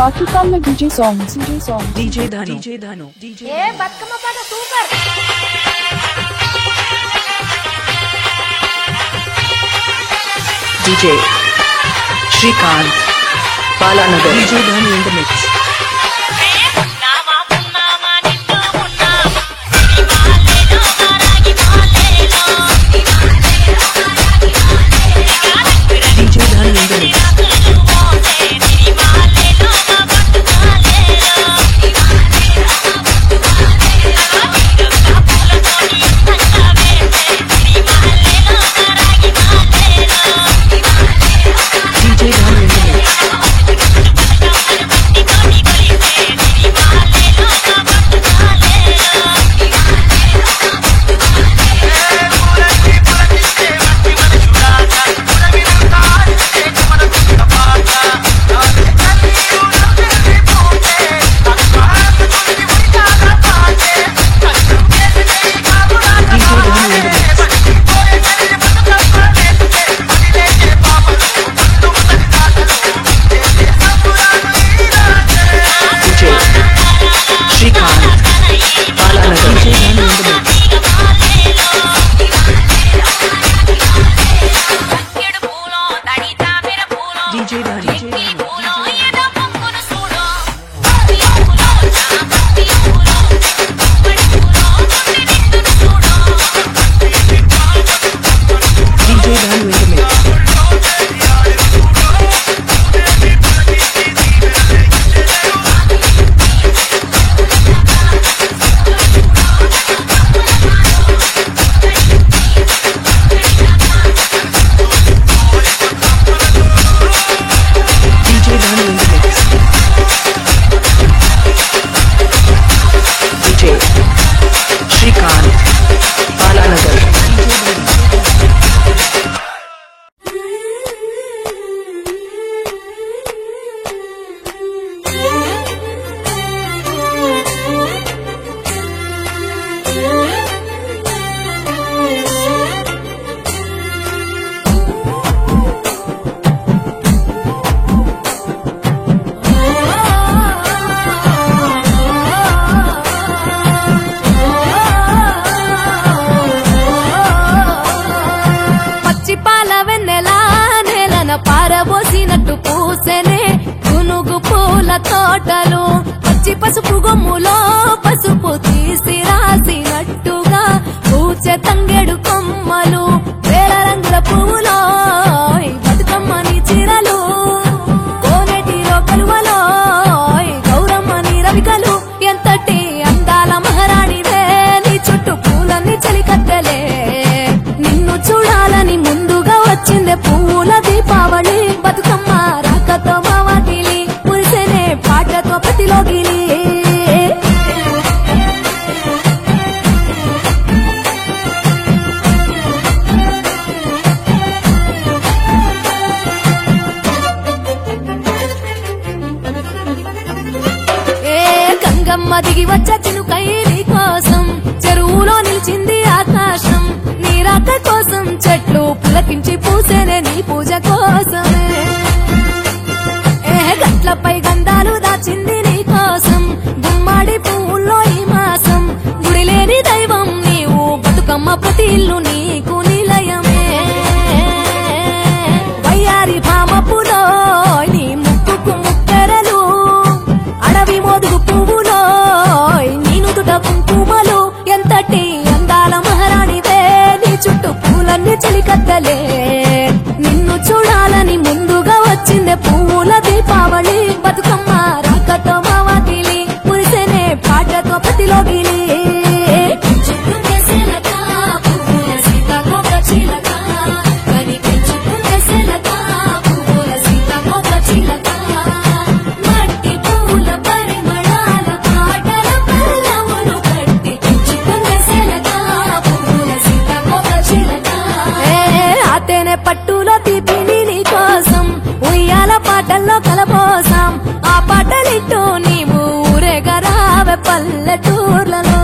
Rocky Kama DJ songs. DJ Dhanu. ఏ బతుకమ్మ పాట super. DJ Shrikant Palanagar. DJ Dhanu in the mix. DJ Dhanu in the mix. పారబోసినట్టు పూసెనే గునుగు పూల తోటలు పచ్చి పసుపు గొమ్ములో పసుపు తీసి రాసినట్టుగా పూచె తంగెడు కొమ్మలు వేల రంగుల పువ్వులో బతుకమ్మని చీరలు కోనేటిలో కలువలో గౌరమ్మని రవికలు ఎంతటి అందాల మహారాణివే నీ చుట్టూ పూలన్నీ చలికత్తెలే నిన్ను చూడాలని ముందుగా వచ్చిందే పువ్వుల దీపావళి బతుకమ్మ రాకతో మావాకిలి మురిసెనే పాటతో ప్రతిలోగిలి గంగమ్మ దిగి వచ్చ చినుకై నీ కోసం చెరువులో నిలిచింది ఆకాశం నీ రాక కోసం చెట్లు పులకించి పూసేనే నీ పూజ కోసమే గట్లపై గంధాలు దాచింది నీ కోసం గుమ్మాడి పువ్వుల్లో ఈ మాసం గుడిలేని దైవం నీవు బతుకమ్మ ప్రతి ఇల్లు నీకు నిలయమే వయ్యారి భామపులో నీ ముక్కుకు ముక్కెరలు అడవి మోదుగు పువ్వులో నీ నుదుట కుంకుమలు ఎంతటి అందాల మహారాణివే నీ చుట్టూ పూలన్నీ చలికత్తలే నిన్ను చూడాలని ముందుగా వచ్చిందే పువ్వుల దీపావళి బతుకమ్మ రాకతో మావాకిలి మురిసెనే పాటతో ప్రతిలోగిలి పట్టులో తీపిని నీ కోసం ఉయ్యాల పాటల్లో కలపోసాం ఆ పాటలిట్టు నీవు ఊరేగరావే పల్లెటూర్లలో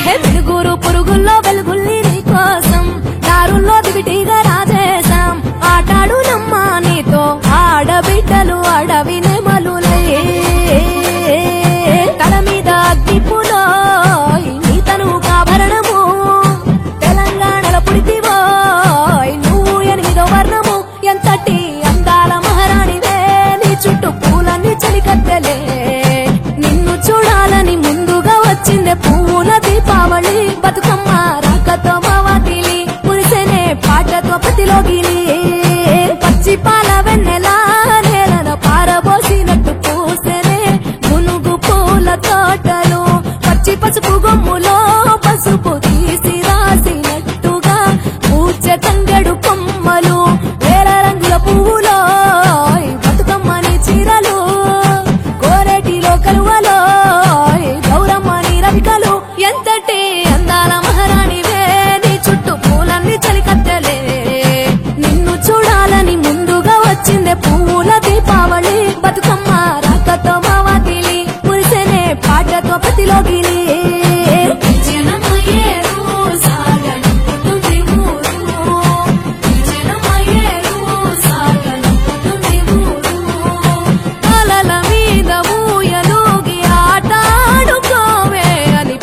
వెలుగురు పురుగుల్లో వెలుగుల్ని నీ కోసం దారుల్లో దివిటిగా రాజేశాం ఆటాడు నమ్మా నీతో ఆడబిడ్డలు అడవి పతిలోగిలి పచ్చి పాల వెన్నెలా నేలన పారబోసినట్టు పూసెనే మునుగు పూల తోటలు పచ్చి పసుపు గొమ్ములో పసుపు తీసి రాసినట్టుగా పూజ తంగడు కొమ్మలు వేల రంగుల పువ్వులో బతుకమ్మని చీరలు కోరేటిలో కలువలో గౌరమ్మని రవికలు ఎంతటి అందాల మహారాణివే నీ చుట్టూ పూలన్నీ చలికత్తెలే నిన్ను చూడాలని ముందుగా వచ్చిందే పువ్వుల దీపావళి బతుకమ్మ రాకతో మావాకిలి మురిసెనే పాటతో పతిలోగిలి అలల మీద ఊయలూగి ఆటాడుకోవే అని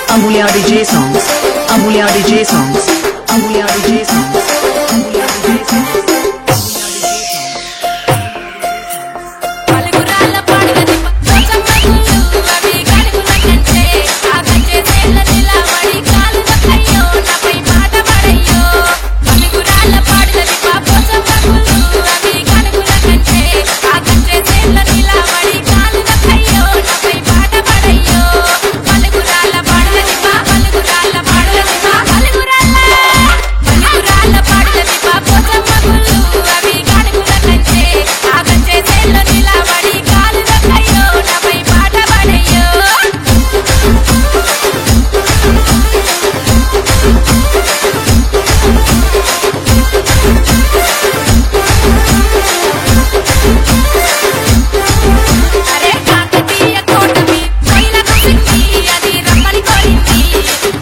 Amulya DJ songs. Amulya DJ songs. Amulya DJ songs. Amulya DJ songs. పలుగురాళ్ళ పాడుగది పచ్చమ్మగుళ్ళు అవి గడుగుల కంటే ఆగంచే సేల నిలబడి కాలు వక్కయ్యో నాపై మాట పడయ్యో పలుగురాళ్ళ పాడుగది పచ్చమ్మగుళ్ళు అవి గడుగుల కంటే ఆగంచే సేల నిలబడి కాలు వక్కయ్యో నాపై మాట పడయ్యో పలుగురాళ్ళ పాడుగది పలుగురాళ్ళ పాడుగది పలుగురాళ్ళ పాడుగది పచ్చమ్మగుళ్ళు అవి గడుగుల కంటే ఆగంచే సేల నిలబడి కాలు వక్కయ్యో నాపై మాట పడయ్యో అరే కాకతీయ కోటమి కొయిల కుసింది అది రమ్మని కోరింది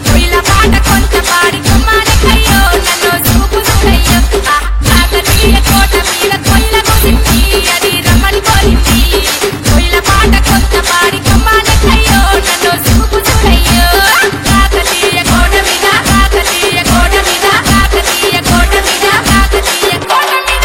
కొయిల పాట కొంత పాడి కొమ్మాలకయ్యో నన్ను చూపు చూడయ్యో కాకతీయ కోట మీద కొయిల కుసింది అది రమ్మని కోరింది కొయిల పాట కొంత పాడి కొమ్మాలకయ్యో నన్ను చూపు చూడయ్యో కాకతీయ కోట మీద కాకతీయ కోట మీద కాకతీయ కోట మీద కాకతీయ కోట మీద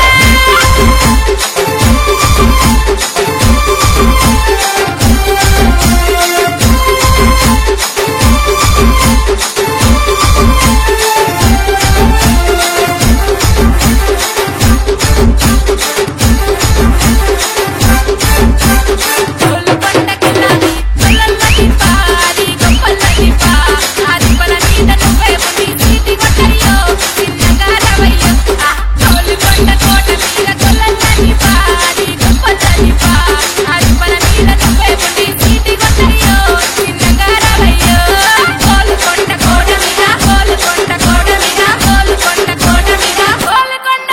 తోలు పండకిలాది తొలల్లది పాది గొప్పల్లది పా ఆది పల మీద నువ్వే ఉంది సీటి కొట్టయ్యో చిన్నగా రవయ్యో తోలు కొండ కోట మీద తొలల్లది పాది గొప్పల్లది పా ఆది పల మీద నువ్వే ఉంది సీటి కొట్టయ్యో చిన్నగా రవయ్యో తోలు కొండ కోట మీద తోలు కొండ కోట మీద తోలు కొండ కోట మీద తోలు కొండ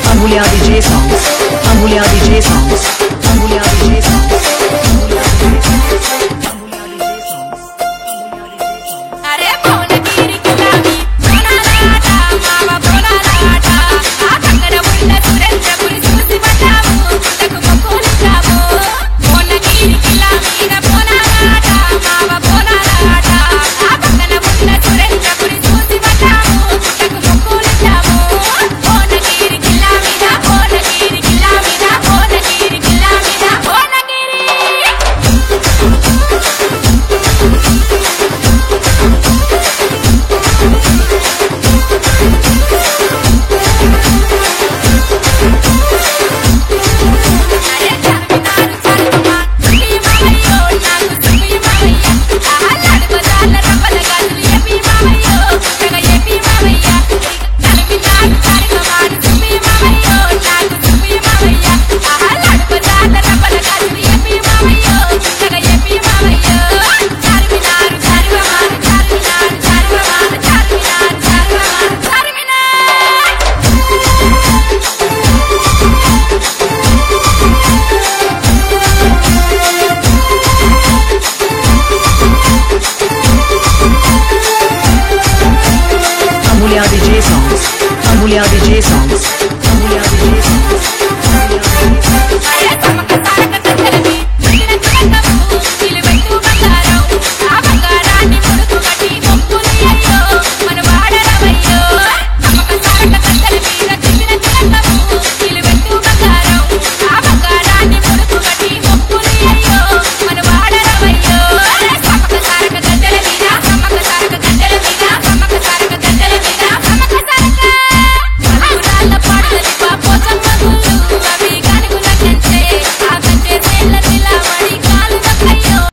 Amulya DJ songs. Amulya DJ songs. Amulya DJ songs.